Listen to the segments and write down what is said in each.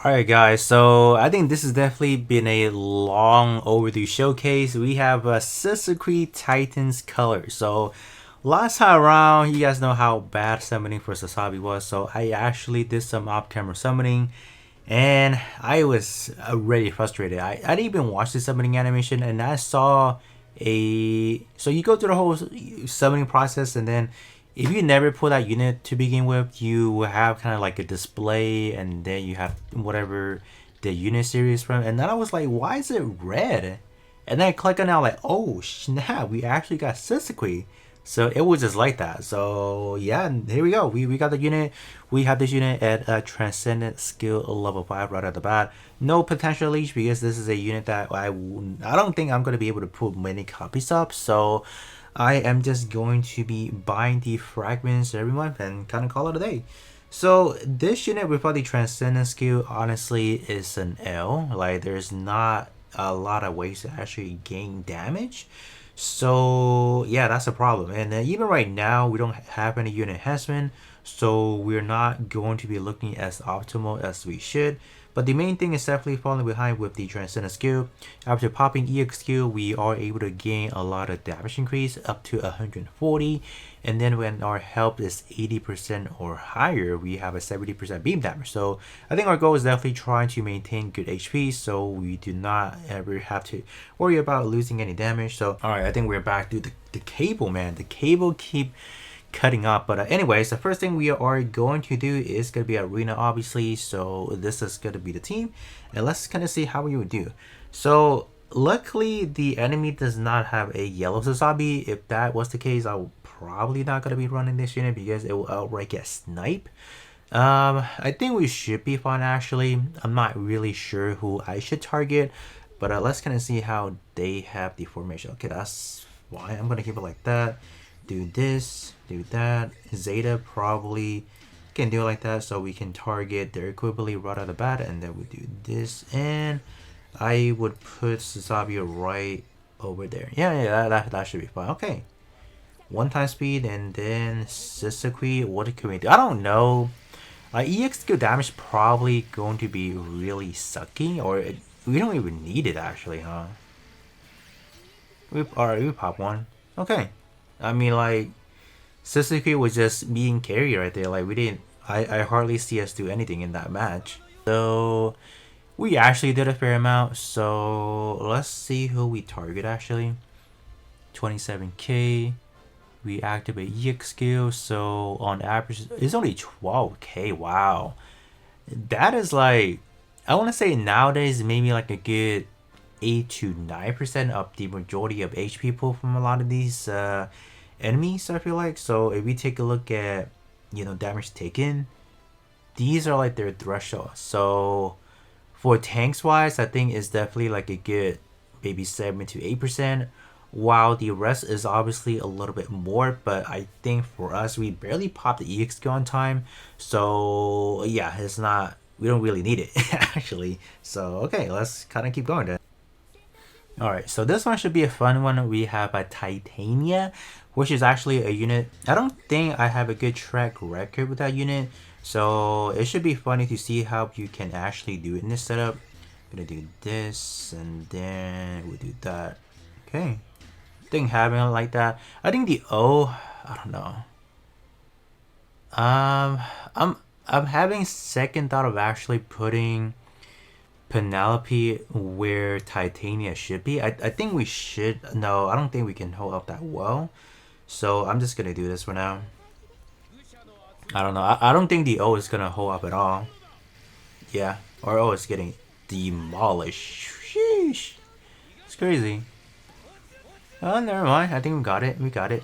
Alright guys, so I think this has definitely been a long overdue showcase. We have a Sisquiede Titan's color. So last time around, you guys know how bad summoning for Sasabi was. So I actually did some off-camera summoning and I was already frustrated. I didn't even watch the summoning animation and I saw so you go through the whole summoning process, and then if you never pull that unit to begin with, you will have kind of like a display, and then you have whatever the unit series from. And then I was like, why is it red? And then I click on it, like, oh snap, we actually got Sisquiede. So it was just like that. So yeah, and here we go. We got the unit. We have this unit at Transcendent Skill level 5 right at the bat. No potential leash because this is a unit that I don't think I'm going to be able to put many copies up. So I am just going to be buying the fragments every month and kind of call it a day. So this unit without the Transcendent Skill honestly is an L. Like there's not a lot of ways to actually gain damage. So yeah, that's a problem. And even right now, we don't have any unit enhancement, so we're not going to be looking as optimal as we should. But the main thing is definitely falling behind with the Transcendent skill. After popping EX skill, we are able to gain a lot of damage increase up to 140. And then when our health is 80% or higher, we have a 70% beam damage. So I think our goal is definitely trying to maintain good HP so we do not ever have to worry about losing any damage. So alright, I think we're back to the cable, man. The cable keep cutting up, but anyways, the first thing we are going to do is going to be arena, obviously. So this is going to be the team, and let's kind of see how we would do. So luckily the enemy does not have a yellow Sasabi. If that was the case, I'm probably not going to be running this unit because it will outright get snipe. I think we should be fine actually. I'm not really sure who I should target, but let's kind of see how they have the formation. Okay, that's fine. I'm going to keep it like that. Do this, do that. Zeta probably can do it like that, so we can target their equivalently right out of the bat, and then we do this, and I would put Sasabi right over there. Yeah, that should be fine. Okay, one time speed, and then Sisquiede. What can we do? I don't know. EX skill damage probably going to be really sucky, or we don't even need it actually, huh? Alright, we pop one. Okay. I mean, like, Sisquiede was just being carried right there. Like, we didn't, I hardly see us do anything in that match. So, we actually did a fair amount. So, let's see who we target actually. 27k. We activate EX skill. So, on average, it's only 12k. Wow. That is like, I want to say nowadays, maybe like a good 8 to 9% of the majority of HP pull from a lot of these enemies, I feel like. So if we take a look at, damage taken, these are like their threshold. So for tanks wise, I think it's definitely like a good maybe 7 to 8%, while the rest is obviously a little bit more. But I think for us, we barely pop the EX skill on time, so yeah, it's not, we don't really need it actually. So okay, let's kind of keep going then. Alright, so this one should be a fun one. We have a Titania, which is actually a unit. I don't think I have a good track record with that unit, so it should be funny to see how you can actually do it in this setup. I'm gonna do this, and then we'll do that. Okay, thing having it like that. I think the O, I don't know. I'm having second thought of actually putting Penelope where Titania should be. I think we should. No, I don't think we can hold up that well. So I'm just gonna do this for now. I don't know. I don't think the O is gonna hold up at all. Yeah, our O is getting demolished. Sheesh. It's crazy. Oh, never mind. I think we got it. We got it.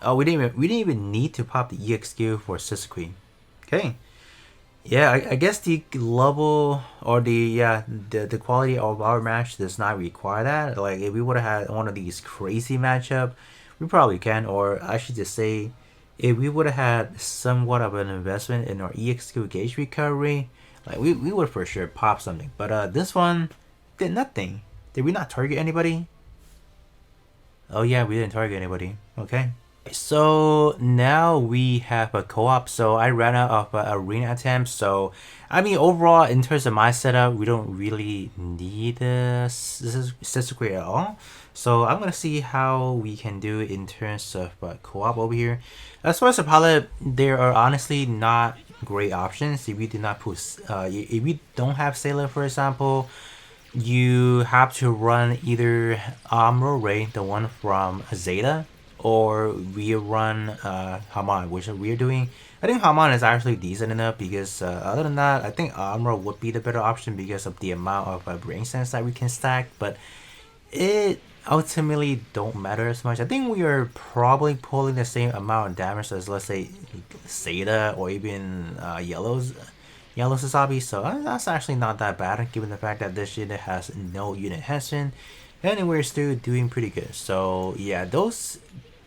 Oh, we didn't even need to pop the EX skill for Sisquiede. Okay. Yeah, I guess the level or the quality of our match does not require that. Like if we would have had one of these crazy matchup, we probably can. Or I should just say, if we would have had somewhat of an investment in our EX2 gauge recovery, like we would for sure pop something. But this one did nothing. Did we not target anybody? Oh yeah, we didn't target anybody. Okay. So now we have a co-op. So I ran out of arena attempts. So I mean, overall, in terms of my setup, we don't really need a Sisquiede at all. So I'm gonna see how we can do in terms of co-op over here. As far as the pilot, there are honestly not great options if we do not put. If we don't have Sailor, for example, you have to run either Armor Ray, the one from Zeta, or we run Haman, which we're doing. I think Haman is actually decent enough because other than that, I think Armor would be the better option because of the amount of brain sense that we can stack, but it ultimately don't matter as much. I think we are probably pulling the same amount of damage as, let's say, Zeta or even Yellow Sasabi, so that's actually not that bad given the fact that this unit has no unit enhancement and we're still doing pretty good. So yeah, those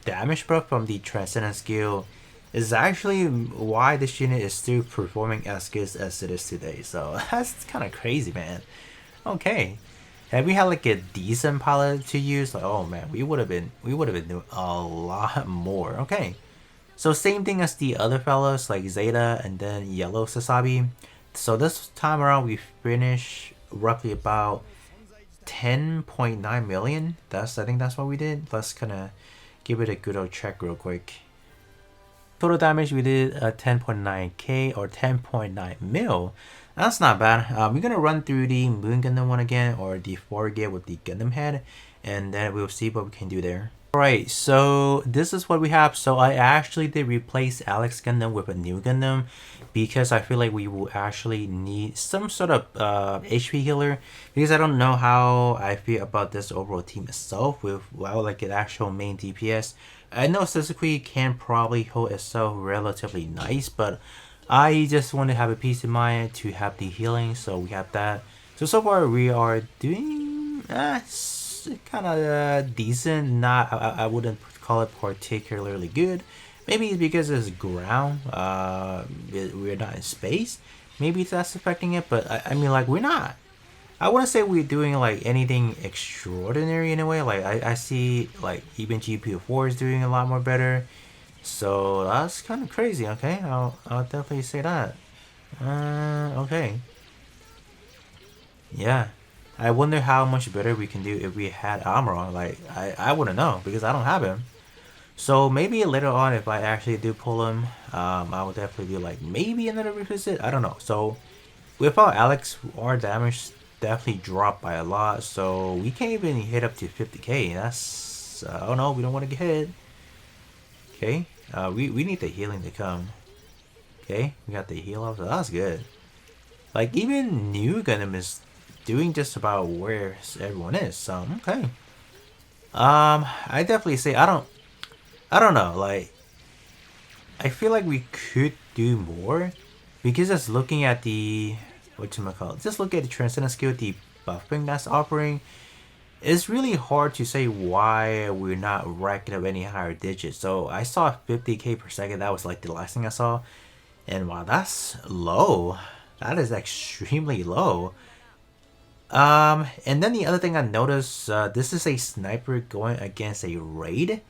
damage buff from the Transcendent skill is actually why this unit is still performing as good as it is today. So that's kind of crazy, man. Okay, had we had like a decent pilot to use, like, oh man, we would have been doing a lot more. Okay, so same thing as the other fellows like Zeta and then Yellow Sasabi. So this time around we finished roughly about 10.9 million. I think that's what we did. Let's kind of give it a good old check real quick. Total damage we did 10.9k or 10.9 mil. That's not bad. We're gonna run through the Moon Gundam one again, or the 4 gear with the Gundam head, and then we'll see what we can do there. Alright, so this is what we have. So I actually did replace Alex Gundam with a new Gundam because I feel like we will actually need some sort of HP healer, because I don't know how I feel about this overall team itself with, well, like an actual main DPS. I know Sisquiede can probably hold itself relatively nice, but I just want to have a peace of mind to have the healing, so we have that. So far we are doing kind of decent. Not, I wouldn't call it particularly good. Maybe it's because it's ground. We're not in space. Maybe that's affecting it, but I mean, like, we're not. I wouldn't say we're doing like anything extraordinary in a way. Like I see like even GPU4 is doing a lot more better. So that's kind of crazy. Okay, I'll definitely say that. Okay. Yeah. I wonder how much better we can do if we had armor on. Like, I wouldn't know because I don't have him. So maybe later on, if I actually do pull him, I will definitely do like maybe another revisit. I don't know. So without Alex, our damage definitely dropped by a lot. So we can't even hit up to 50k. That's oh no, we don't want to get hit. Okay, we need the healing to come. Okay, we got the heal off. So that's good. Like even new Gundam is doing just about where everyone is. So okay. I definitely say I don't know. Like I feel like we could do more because just looking at the whatchamacallit, just look at the Transcendent skill, the buffing that's offering. It's really hard to say why we're not racking up any higher digits. So I saw 50k per second. That was like the last thing I saw, and wow, that's low. That is extremely low. And then the other thing I noticed, this is a sniper going against a raid.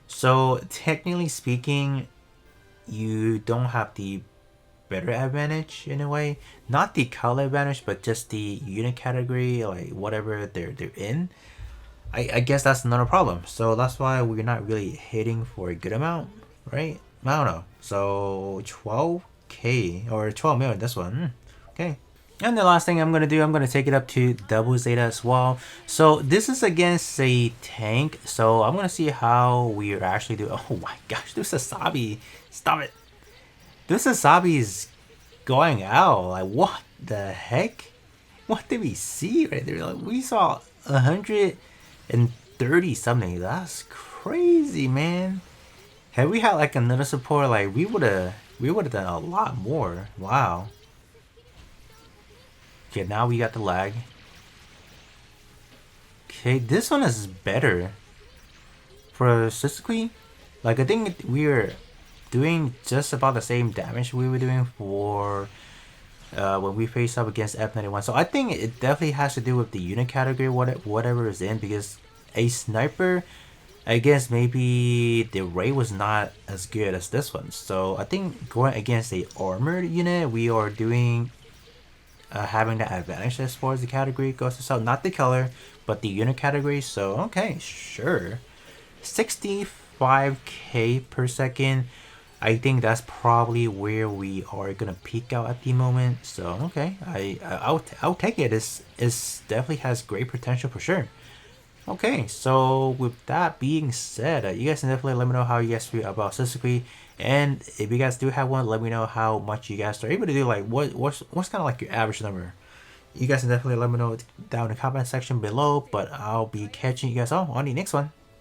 So technically speaking, you don't have the better advantage in a way. Not the color advantage, but just the unit category, like whatever they're in. I guess that's not a problem. So that's why we're not really hitting for a good amount, right? I don't know. So 12k or 12 million this one. Okay. And the last thing I'm going to do, I'm going to take it up to double Zeta as well. So this is against a tank. So I'm going to see how we actually do. Oh my gosh, this Sasabi. Stop it. This Sasabi is going out. Like, what the heck? What did we see right there? Like, we saw 130 something. That's crazy, man. Had we had like another support, like we would have done a lot more. Wow. Okay, now we got the lag. Okay, this one is better for Sisquiede. Like, I think we are doing just about the same damage we were doing for when we face up against F91. So I think it definitely has to do with the unit category, whatever is in, because a sniper I guess maybe the rate was not as good as this one. So I think going against a armored unit, we are doing having the advantage as far as the category goes. So not the color, but the unit category. So okay, sure. 65k per second. I think that's probably where we are gonna peak out at the moment. So okay, I'll take it. It's definitely has great potential for sure. Okay, so with that being said, you guys can definitely let me know how you guys feel about Sisquiede, and if you guys do have one, let me know how much you guys are able to do. Like, what's kind of like your average number? You guys can definitely let me know down in the comment section below. But I'll be catching you guys all on the next one.